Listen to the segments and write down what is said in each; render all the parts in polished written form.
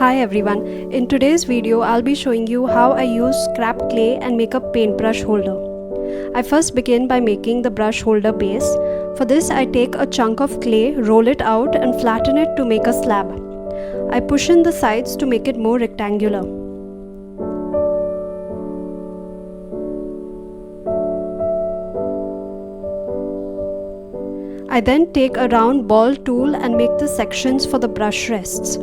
Hi everyone, in today's video I'll be showing you how I use scrap clay and make a paintbrush holder. I first begin by making the brush holder base. For this I take a chunk of clay, roll it out and flatten it to make a slab. I push in the sides to make it more rectangular. I then take a round ball tool and make the sections for the brush rests.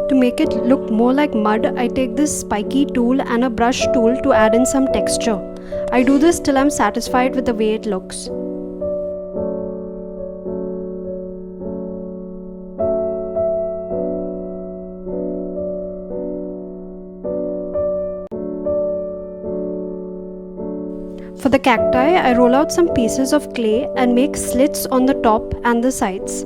To make it look more like mud, I take this spiky tool and a brush tool to add in some texture. I do this till I'm satisfied with the way it looks. For the cacti, I roll out some pieces of clay and make slits on the top and the sides.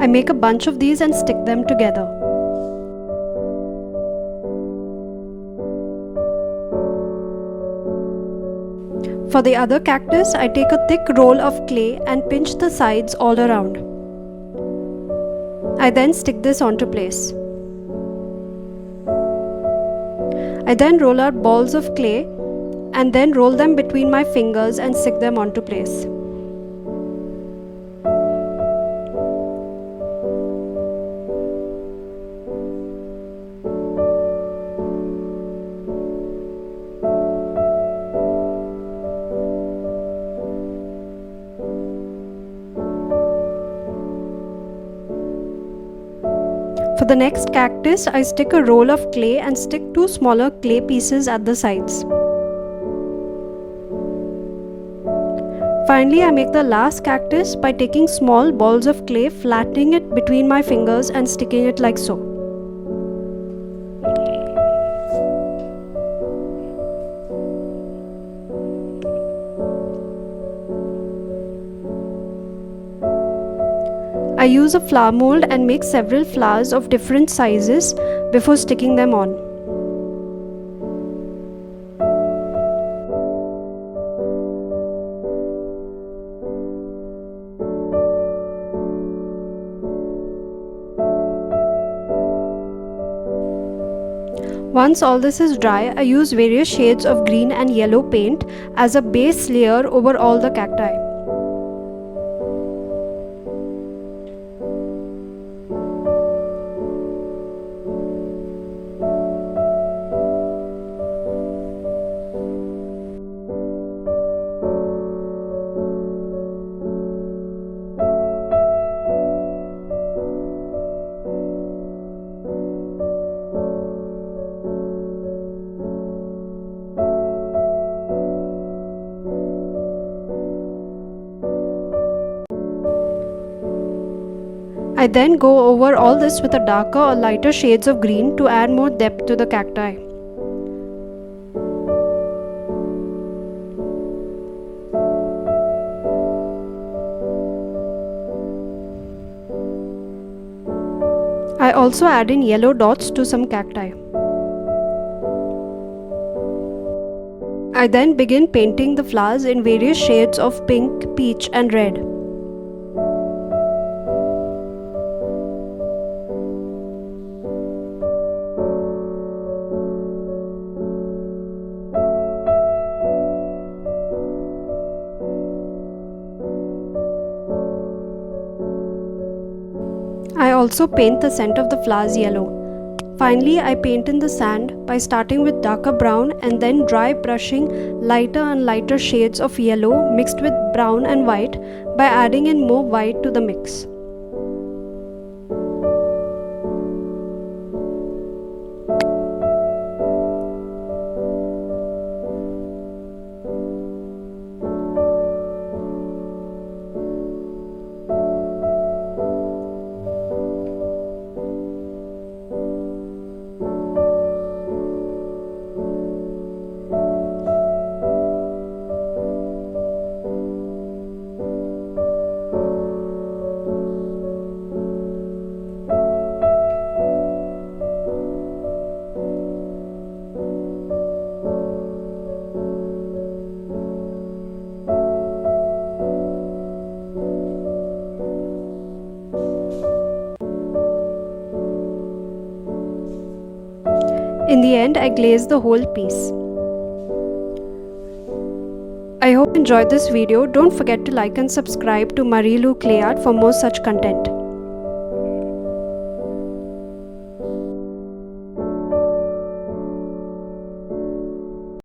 I make a bunch of these and stick them together. For the other cactus, I take a thick roll of clay and pinch the sides all around. I then stick this onto place. I then roll out balls of clay and then roll them between my fingers and stick them onto place. For the next cactus, I stick a roll of clay and stick two smaller clay pieces at the sides. Finally, I make the last cactus by taking small balls of clay, flattening it between my fingers and sticking it like so. I use a flower mold and make several flowers of different sizes before sticking them on. Once all this is dry, I use various shades of green and yellow paint as a base layer over all the cacti. I then go over all this with a darker or lighter shades of green to add more depth to the cacti. I also add in yellow dots to some cacti. I then begin painting the flowers in various shades of pink, peach and red. I also paint the center of the flowers yellow. Finally, I paint in the sand by starting with darker brown and then dry brushing lighter and lighter shades of yellow mixed with brown and white by adding in more white to the mix. In the end, I glazed the whole piece. I hope you enjoyed this video. Don't forget to like and subscribe to Marielouclayart for more such content.